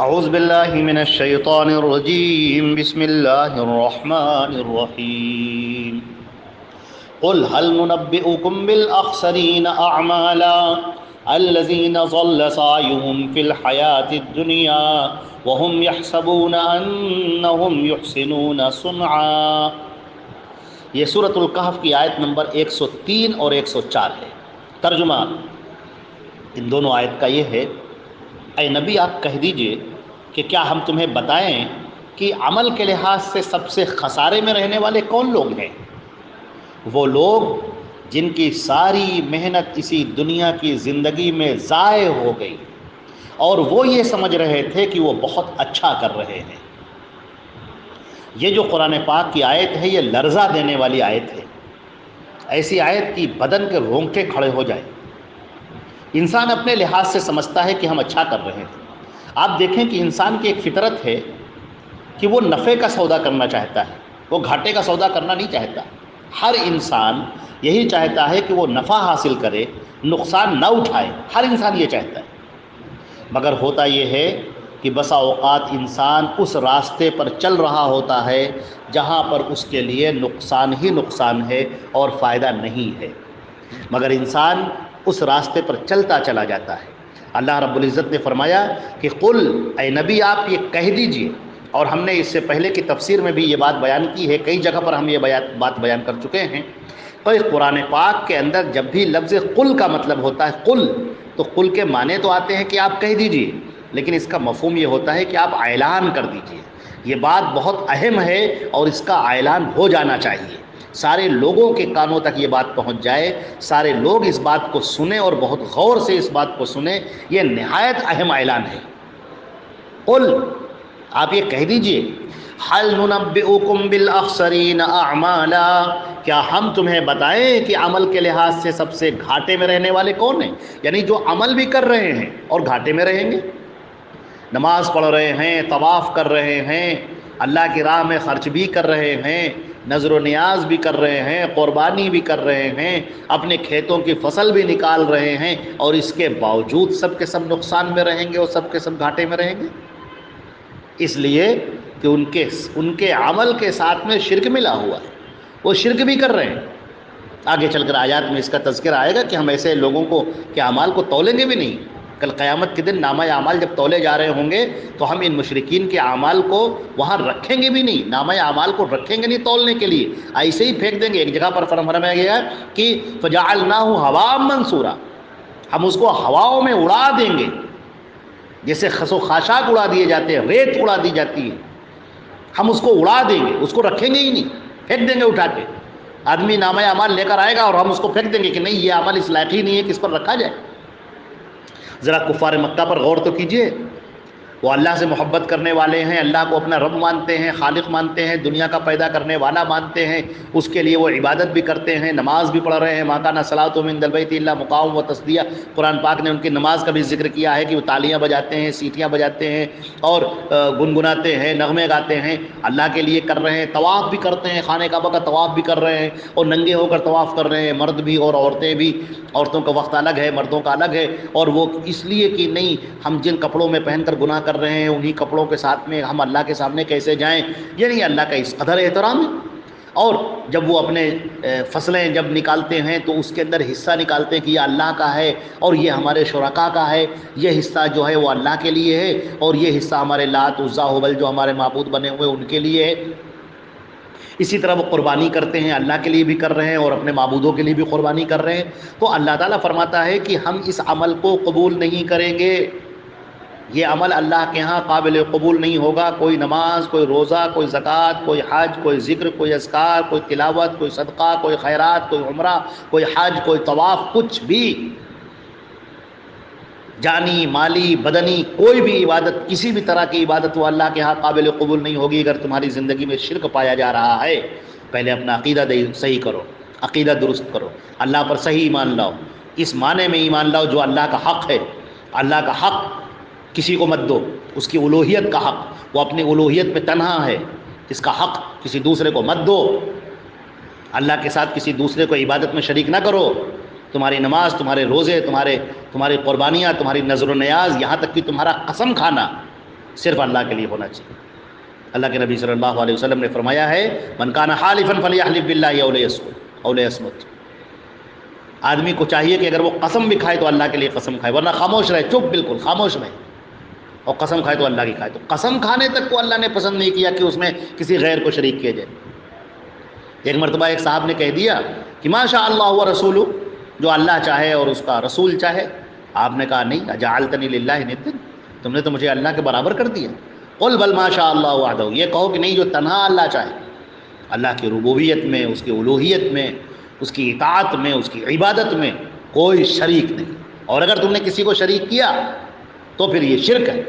اعوذ باللہ من الشیطان الرجیم بسم اللہ الرحمن الرحیم قل هل ننبئكم بالاخسرین اعمالا الذین ضل سعیهم فی الحیاة الدنیا وهم يحسبون انهم يحسنون صنعا۔ یہ سورۃ الکہف کی آیت نمبر 103 اور 104 ہے۔ ترجمہ ان دونوں آیت کا یہ ہے، اے نبی آپ کہہ دیجئے کہ کیا ہم تمہیں بتائیں کہ عمل کے لحاظ سے سب سے خسارے میں رہنے والے کون لوگ ہیں؟ وہ لوگ جن کی ساری محنت اسی دنیا کی زندگی میں ضائع ہو گئی اور وہ یہ سمجھ رہے تھے کہ وہ بہت اچھا کر رہے ہیں۔ یہ جو قرآن پاک کی آیت ہے یہ لرزہ دینے والی آیت ہے۔ ایسی آیت کی بدن کے رونگٹے کھڑے ہو جائے۔ انسان اپنے لحاظ سے سمجھتا ہے کہ ہم اچھا کر رہے ہیں۔ آپ دیکھیں کہ انسان کی ایک فطرت ہے کہ وہ نفع کا سودا کرنا چاہتا ہے، وہ گھاٹے کا سودا کرنا نہیں چاہتا۔ ہر انسان یہی چاہتا ہے کہ وہ نفع حاصل کرے، نقصان نہ اٹھائے۔ ہر انسان یہ چاہتا ہے، مگر ہوتا یہ ہے کہ بسا اوقات انسان اس راستے پر چل رہا ہوتا ہے جہاں پر اس کے لیے نقصان ہی نقصان ہے اور فائدہ نہیں ہے، مگر انسان اس راستے پر چلتا چلا جاتا ہے۔ اللہ رب العزت نے فرمایا کہ قل، اے نبی آپ یہ کہہ دیجئے، اور ہم نے اس سے پہلے کی تفسیر میں بھی یہ بات بیان کی ہے، کئی جگہ پر ہم یہ بات بیان کر چکے ہیں۔ تو اس قرآن پاک کے اندر جب بھی لفظ قل کا مطلب ہوتا ہے قل، تو قل کے معنی تو آتے ہیں کہ آپ کہہ دیجئے، لیکن اس کا مفہوم یہ ہوتا ہے کہ آپ اعلان کر دیجئے۔ یہ بات بہت اہم ہے اور اس کا اعلان ہو جانا چاہیے، سارے لوگوں کے کانوں تک یہ بات پہنچ جائے، سارے لوگ اس بات کو سنیں اور بہت غور سے اس بات کو سنیں۔ یہ نہایت اہم اعلان ہے۔ قل، آپ یہ کہہ دیجئے، هل ننبئکم بالاخسرین اعمالا، کیا ہم تمہیں بتائیں کہ عمل کے لحاظ سے سب سے گھاٹے میں رہنے والے کون ہیں؟ یعنی جو عمل بھی کر رہے ہیں اور گھاٹے میں رہیں گے، نماز پڑھ رہے ہیں، طواف کر رہے ہیں، اللہ کی راہ میں خرچ بھی کر رہے ہیں، نظر و نیاز بھی کر رہے ہیں، قربانی بھی کر رہے ہیں، اپنے کھیتوں کی فصل بھی نکال رہے ہیں، اور اس کے باوجود سب کے سب نقصان میں رہیں گے اور سب کے سب گھاٹے میں رہیں گے، اس لیے کہ ان کے عمل کے ساتھ میں شرک ملا ہوا ہے، وہ شرک بھی کر رہے ہیں۔ آگے چل کر آیات میں اس کا تذکرہ آئے گا کہ ہم ایسے لوگوں کو کہ اعمال کو تولیں گے بھی نہیں۔ کل قیامت کے دن نامہ اعمال جب تولے جا رہے ہوں گے تو ہم ان مشرکین کے اعمال کو وہاں رکھیں گے بھی نہیں، نامہ اعمال کو رکھیں گے نہیں تولنے کے لیے، ایسے ہی پھینک دیں گے۔ ایک جگہ پر فرمایا گیا ہے کہ فجعلناہ ہواء منصورا، ہم اس کو ہواؤں میں اڑا دیں گے، جیسے خس و خاشاک اڑا دیے جاتے ہیں، ریت اڑا دی جاتی ہے، ہم اس کو اڑا دیں گے، اس کو رکھیں گے ہی نہیں، پھینک دیں گے اٹھا کے۔ آدمی نامہ اعمال لے کر آئے گا اور ہم اس کو پھینک دیں گے کہ نہیں، یہ عمل اس لائق ہی نہیں ہے کہ اس پر رکھا جائے۔ ذرا کفار مکہ پر غور تو کیجئے، وہ اللہ سے محبت کرنے والے ہیں، اللہ کو اپنا رب مانتے ہیں، خالق مانتے ہیں، دنیا کا پیدا کرنے والا مانتے ہیں، اس کے لیے وہ عبادت بھی کرتے ہیں، نماز بھی پڑھ رہے ہیں۔ ما کان صلاۃ من البیت الا مقام و تصدیہ، قرآن پاک نے ان کی نماز کا بھی ذکر کیا ہے کہ وہ تالیاں بجاتے ہیں، سیٹیاں بجاتے ہیں اور گنگناتے ہیں، نغمے گاتے ہیں، اللہ کے لیے کر رہے ہیں۔ طواف بھی کرتے ہیں، خانہ کعبہ کا طواف بھی کر رہے ہیں اور ننگے ہو کر طواف کر رہے ہیں، مرد بھی اور عورتیں بھی۔ عورتوں کا وقت الگ ہے، مردوں کا الگ ہے، اور وہ اس لیے کہ نہیں ہم جن کپڑوں میں پہن کر گناہ کر رہے ہیں انہی کپڑوں کے ساتھ میں ہم اللہ کے سامنے کیسے جائیں، یہ نہیں اللہ کا اس قدر احترام ہے۔ اور جب وہ اپنے فصلیں جب نکالتے ہیں تو اس کے اندر حصہ نکالتے ہیں کہ یہ اللہ کا ہے اور یہ ہمارے شرکاء کا ہے، یہ حصہ جو ہے وہ اللہ کے لیے ہے اور یہ حصہ ہمارے لات عزیٰ ہبل جو ہمارے معبود بنے ہوئے ان کے لیے ہے۔ اسی طرح وہ قربانی کرتے ہیں، اللہ کے لیے بھی کر رہے ہیں اور اپنے معبودوں کے لیے بھی قربانی کر رہے ہیں۔ تو اللہ تعالیٰ فرماتا ہے کہ ہم اس عمل کو قبول نہیں کریں گے، یہ عمل اللہ کے ہاں قابل قبول نہیں ہوگا۔ کوئی نماز، کوئی روزہ، کوئی زکوٰۃ، کوئی حج، کوئی ذکر، کوئی اذکار، کوئی تلاوت، کوئی صدقہ، کوئی خیرات، کوئی عمرہ، کوئی حج، کوئی طواف، کچھ بھی جانی مالی بدنی کوئی بھی عبادت، کسی بھی طرح کی عبادت وہ اللہ کے ہاں قابل قبول نہیں ہوگی اگر تمہاری زندگی میں شرک پایا جا رہا ہے۔ پہلے اپنا عقیدہ صحیح کرو، عقیدہ درست کرو، اللہ پر صحیح ایمان لاؤ، اس معنی میں ایمان لاؤ جو اللہ کا حق ہے۔ اللہ کا حق کسی کو مت دو، اس کی الوہیت کا حق، وہ اپنی الوہیت میں تنہا ہے، اس کا حق کسی دوسرے کو مت دو۔ اللہ کے ساتھ کسی دوسرے کو عبادت میں شریک نہ کرو۔ تمہاری نماز، تمہارے روزے، تمہاری قربانیاں، تمہاری نظر و نیاز، یہاں تک کہ تمہارا قسم کھانا، صرف اللہ کے لیے ہونا چاہیے۔ اللہ کے نبی صلی اللہ علیہ وسلم نے فرمایا ہے من کان حالفا فلیحلف باللہ او لیصمت۔ آدمی کو چاہیے کہ اگر وہ قسم بھی کھائے تو اللہ کے لیے قسم کھائے، ورنہ خاموش رہے، چپ بالکل خاموش رہے، اور قسم کھائے تو اللہ کی کھائے۔ تو قسم کھانے تک کو اللہ نے پسند نہیں کیا کہ اس میں کسی غیر کو شریک کیا جائے۔ ایک مرتبہ ایک صاحب نے کہہ دیا کہ ما شاء اللہ و رسولہ، جو اللہ چاہے اور اس کا رسول چاہے۔ آپ نے کہا نہیں، اجعلتنی للہ ندا، تم نے تو مجھے اللہ کے برابر کر دیا۔ قل بل ما شاء اللہ وحدہ، یہ کہو کہ نہیں، جو تنہا اللہ چاہے، اللہ کی ربوبیت میں، اس کی الوہیت میں، اس کی اطاعت میں، اس کی عبادت میں کوئی شریک نہیں۔ اور اگر تم نے کسی کو شریک کیا تو پھر یہ شرک ہے،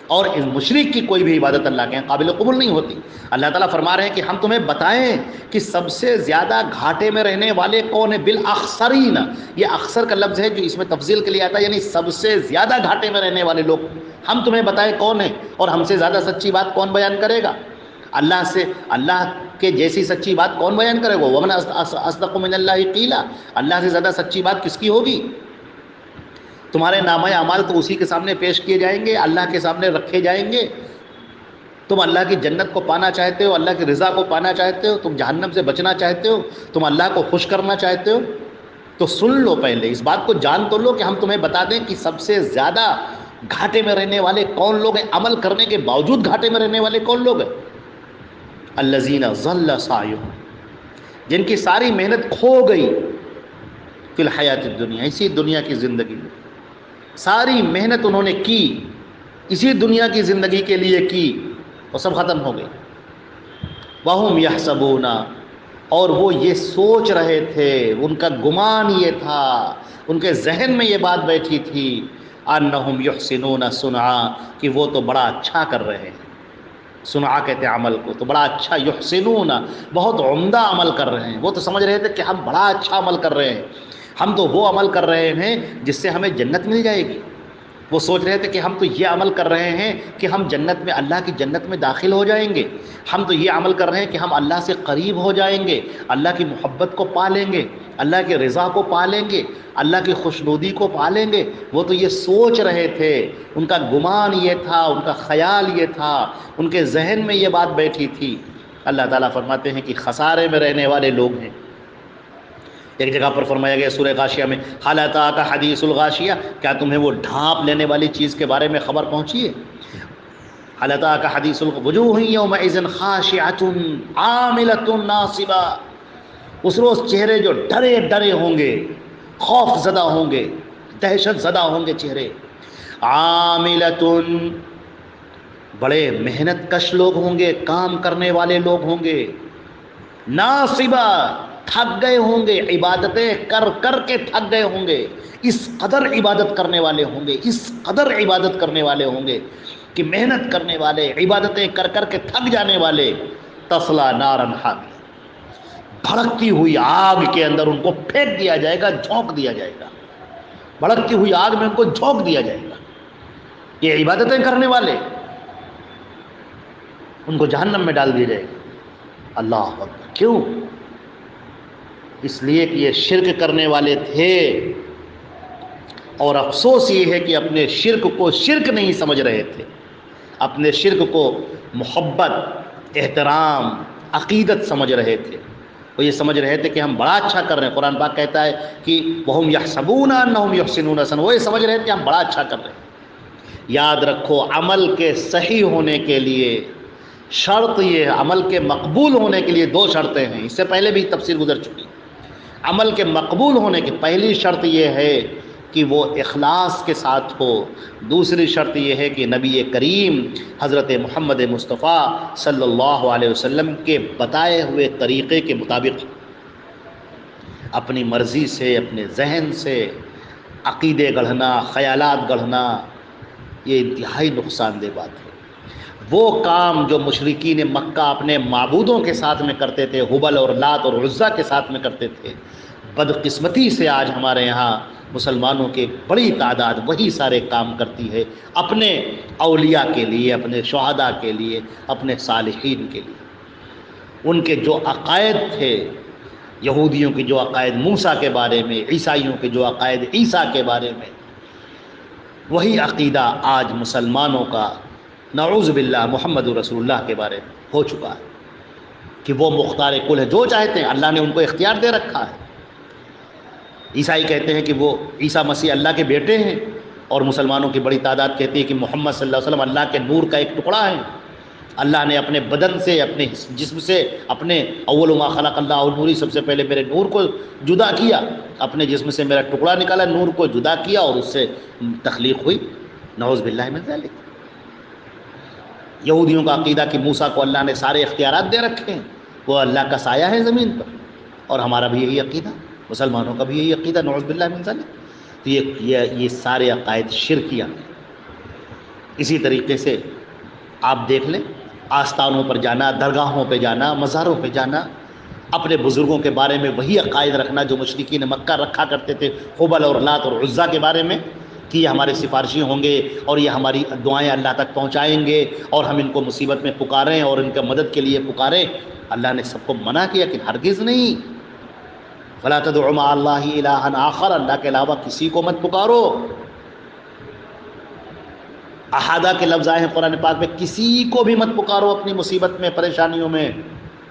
اور اس مشرک کی کوئی بھی عبادت اللہ کے یہاں قابل قبول نہیں ہوتی۔ اللہ تعالیٰ فرما رہے ہیں کہ ہم تمہیں بتائیں کہ سب سے زیادہ گھاٹے میں رہنے والے کون ہیں؟ بالاخسرین، یہ اخسر کا لفظ ہے جو اس میں تفضیل کے لیے آتا ہے، یعنی سب سے زیادہ گھاٹے میں رہنے والے لوگ ہم تمہیں بتائیں کون ہیں، اور ہم سے زیادہ سچی بات کون بیان کرے گا؟ اللہ کے جیسی سچی بات کون بیان کرے گا؟ ومن اصدق من اللہ قیلا، اللہ سے زیادہ سچی بات کس کی ہوگی؟ تمہارے نامہ اعمال تو اسی کے سامنے پیش کیے جائیں گے، اللہ کے سامنے رکھے جائیں گے۔ تم اللہ کی جنت کو پانا چاہتے ہو، اللہ کی رضا کو پانا چاہتے ہو، تم جہنم سے بچنا چاہتے ہو، تم اللہ کو خوش کرنا چاہتے ہو، تو سن لو، پہلے اس بات کو جان تو لو کہ ہم تمہیں بتا دیں کہ سب سے زیادہ گھاٹے میں رہنے والے کون لوگ ہیں، عمل کرنے کے باوجود گھاٹے میں رہنے والے کون لوگ ہیں؟ الذین ضل سعیہم، جن کی ساری محنت کھو گئی فی الحیات الدنیا، اسی دنیا کی زندگی میں، ساری محنت انہوں نے کی اسی دنیا کی زندگی کے لیے کی، وہ سب ختم ہو گئی۔ وَهُمْ يَحْسَبُونَ، اور وہ یہ سوچ رہے تھے، ان کا گمان یہ تھا، ان کے ذہن میں یہ بات بیٹھی تھی، أَنَّهُمْ يُحْسِنُونَ صُنْعًا، کہ وہ تو بڑا اچھا کر رہے ہیں۔ صنعا کہتے ہیں عمل کو، تو بڑا اچھا، یحسنون بہت عمدہ عمل کر رہے ہیں۔ وہ تو سمجھ رہے تھے کہ ہم بڑا اچھا عمل کر رہے ہیں، ہم تو وہ عمل کر رہے ہیں جس سے ہمیں جنت مل جائے گی۔ وہ سوچ رہے تھے کہ ہم تو یہ عمل کر رہے ہیں کہ ہم جنت میں، اللہ کی جنت میں داخل ہو جائیں گے، ہم تو یہ عمل کر رہے ہیں کہ ہم اللہ سے قریب ہو جائیں گے، اللہ کی محبت کو پا لیں گے، اللہ کی رضا کو پا لیں گے، اللہ کی خوشنودی کو پا لیں گے۔ وہ تو یہ سوچ رہے تھے، ان کا گمان یہ تھا، ان کا خیال یہ تھا، ان کے ذہن میں یہ بات بیٹھی تھی۔ اللہ تعالیٰ فرماتے ہیں کہ خسارے میں رہنے والے لوگ ہیں۔ ایک جگہ پر فرمایا گیا سورہ غاشیہ میں، حل اتاک حدیث الغاشیہ، کیا تمہیں وہ ڈھانپ لینے والی چیز کے بارے میں خبر پہنچی ہے؟ حل اتاک حدیث وجوہ یومئذ خاشعۃ عاملۃ ناصبہ، اس روز چہرے جو ڈرے ڈرے ہوں گے، خوف زدہ ہوں گے، دہشت زدہ ہوں گے چہرے، عاملۃ بڑے محنت کش لوگ ہوں گے، کام کرنے والے لوگ ہوں گے، ناصبہ تھک گئے ہوں گے، عبادتیں کر کر کے تھک گئے ہوں گے، اس قدر عبادت کرنے والے ہوں گے، اس قدر عبادت کرنے والے ہوں گے کہ محنت کرنے والے، عبادتیں کر کر کے تھک جانے والے، تصلا نارا حامیہ، بھڑکتی ہوئی آگ کے اندر ان کو پھینک دیا جائے گا، جھونک دیا جائے گا، بھڑکتی ہوئی آگ میں ان کو جھونک دیا جائے گا۔ یہ عبادتیں کرنے والے، ان کو جہنم میں ڈال دیا جائے گا۔ اللہ اکبر، کیوں؟ اس لیے کہ یہ شرک کرنے والے تھے، اور افسوس یہ ہے کہ اپنے شرک کو شرک نہیں سمجھ رہے تھے، اپنے شرک کو محبت، احترام، عقیدت سمجھ رہے تھے۔ وہ یہ سمجھ رہے تھے کہ ہم بڑا اچھا کر رہے ہیں۔ قرآن پاک کہتا ہے کہ وَهُمْ يَحْسَبُونَ أَنَّهُمْ يُحْسِنُونَ صُنْعًا، وہ یہ سمجھ رہے تھے کہ ہم بڑا اچھا کر رہے ہیں۔ یاد رکھو، عمل کے صحیح ہونے کے لیے شرط یہ ہے، عمل کے مقبول ہونے کے لیے دو شرطیں ہیں، اس سے پہلے بھی تفصیل گزر چکی۔ عمل کے مقبول ہونے کی پہلی شرط یہ ہے کہ وہ اخلاص کے ساتھ ہو، دوسری شرط یہ ہے کہ نبی کریم حضرت محمد مصطفیٰ صلی اللہ علیہ وسلم کے بتائے ہوئے طریقے کے مطابق، اپنی مرضی سے، اپنے ذہن سے عقیدے گڑھنا، خیالات گڑھنا، یہ انتہائی نقصان دہ بات ہے۔ وہ کام جو مشرکین مکہ اپنے معبودوں کے ساتھ میں کرتے تھے، حبل اور لات اور عزا کے ساتھ میں کرتے تھے، بدقسمتی سے آج ہمارے یہاں مسلمانوں کی بڑی تعداد وہی سارے کام کرتی ہے، اپنے اولیاء کے لیے، اپنے شہداء کے لیے، اپنے صالحین کے لیے۔ ان کے جو عقائد تھے، یہودیوں کے جو عقائد موسیٰ کے بارے میں، عیسائیوں کے جو عقائد عیسیٰ کے بارے میں، وہی عقیدہ آج مسلمانوں کا نعوذ باللہ محمد رسول اللہ کے بارے میں ہو چکا ہے کہ وہ مختار کل ہے، جو چاہتے ہیں اللہ نے ان کو اختیار دے رکھا ہے۔ عیسائی کہتے ہیں کہ وہ عیسیٰ مسیح اللہ کے بیٹے ہیں، اور مسلمانوں کی بڑی تعداد کہتی ہے کہ محمد صلی اللہ علیہ وسلم اللہ کے نور کا ایک ٹکڑا ہے۔ اللہ نے اپنے بدن سے، اپنے جسم سے، اپنے اول ما خلق اللہ نوری، سب سے پہلے میرے نور کو جدا کیا، اپنے جسم سے میرا ٹکڑا نکالا، نور کو جدا کیا اور اس سے تخلیق ہوئی۔ نعوذ باللہ من ذلک۔ یہودیوں کا عقیدہ کہ موسیٰ کو اللہ نے سارے اختیارات دے رکھے ہیں، وہ اللہ کا سایہ ہے زمین پر، اور ہمارا بھی یہی عقیدہ، مسلمانوں کا بھی یہی عقیدہ، نعوذ باللہ من ذلک۔ تو یہ سارے عقائد شرکیہ ہیں۔ اسی طریقے سے آپ دیکھ لیں، آستانوں پر جانا، درگاہوں پہ جانا، مزاروں پہ جانا، اپنے بزرگوں کے بارے میں وہی عقائد رکھنا جو مشرکین مکہ رکھا کرتے تھے، حبل اور لات اور عزیٰ کے بارے میں، کہ یہ ہمارے سفارشی ہوں گے اور یہ ہماری دعائیں اللہ تک پہنچائیں گے اور ہم ان کو مصیبت میں پکاریں اور ان کا مدد کے لیے پکاریں۔ اللہ نے سب کو منع کیا کہ ہرگز نہیں، فلا تدع مع اللہ الہا آخر، اللہ کے علاوہ کسی کو مت پکارو۔ احادہ کے لفظ آئے ہیں قرآن پاک میں، کسی کو بھی مت پکارو اپنی مصیبت میں، پریشانیوں میں۔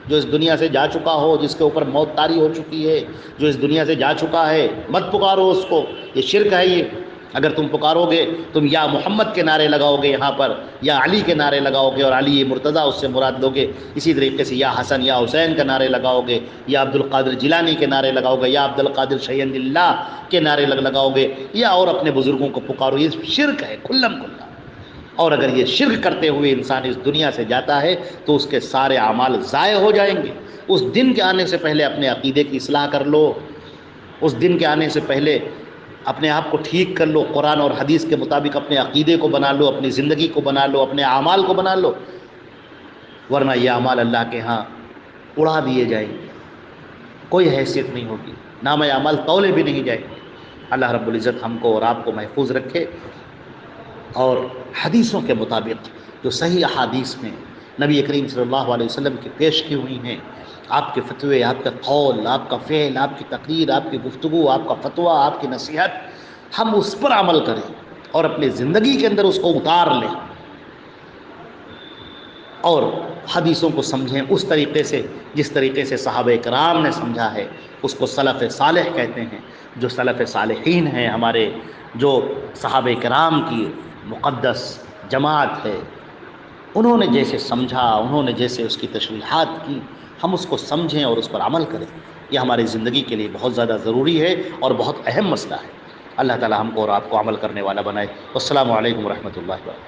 جو اس دنیا سے جا چکا ہو، جس کے اوپر موت طاری ہو چکی ہے، جو اس دنیا سے جا چکا ہے، مت پکارو اس کو، یہ شرک ہے۔ یہ اگر تم پکارو گے، تم یا محمد کے نعرے لگاؤ گے یہاں پر، یا علی کے نعرے لگاؤ گے، اور علی مرتضیٰ اس سے مراد لو گے، اسی طریقے سے یا حسن یا حسین کے نعرے لگاؤ گے، یا عبد القادر جیلانی کے نعرے لگاؤ گے، یا عبد القادر شیخ اللہ کے نعرے لگاؤ گے، یا اور اپنے بزرگوں کو پکارو۔ یہ شرک ہے کھلم کھلا، اور اگر یہ شرک کرتے ہوئے انسان اس دنیا سے جاتا ہے تو اس کے سارے اعمال ضائع ہو جائیں گے۔ اس دن کے آنے سے پہلے اپنے عقیدے کی اصلاح کر لو، اس دن کے آنے سے پہلے اپنے آپ کو ٹھیک کر لو، قرآن اور حدیث کے مطابق اپنے عقیدے کو بنا لو، اپنی زندگی کو بنا لو، اپنے اعمال کو بنا لو، ورنہ یہ اعمال اللہ کے ہاں اڑا دیے جائیں گے، کوئی حیثیت نہیں ہوگی، نام اعمال تولے بھی نہیں جائیں گے۔ اللہ رب العزت ہم کو اور آپ کو محفوظ رکھے، اور حدیثوں کے مطابق جو صحیح احادیث میں نبی کریم صلی اللہ علیہ وسلم کی پیش کی ہوئی ہیں، آپ کے فتوے، آپ کا قول، آپ کا فعل، آپ کی تقریر، آپ کی گفتگو، آپ کا فتویٰ، آپ کی نصیحت، ہم اس پر عمل کریں اور اپنی زندگی کے اندر اس کو اتار لیں، اور حدیثوں کو سمجھیں اس طریقے سے جس طریقے سے صحابہ کرام نے سمجھا ہے۔ اس کو سلف صالح کہتے ہیں۔ جو سلف صالحین ہیں ہمارے، جو صحابہ کرام کی مقدس جماعت ہے، انہوں نے جیسے سمجھا، انہوں نے جیسے اس کی تشریحات کی، ہم اس کو سمجھیں اور اس پر عمل کریں۔ یہ ہماری زندگی کے لیے بہت زیادہ ضروری ہے اور بہت اہم مسئلہ ہے۔ اللہ تعالی ہم کو اور آپ کو عمل کرنے والا بنائے۔ والسلام علیکم ورحمۃ اللہ وبرکاتہ۔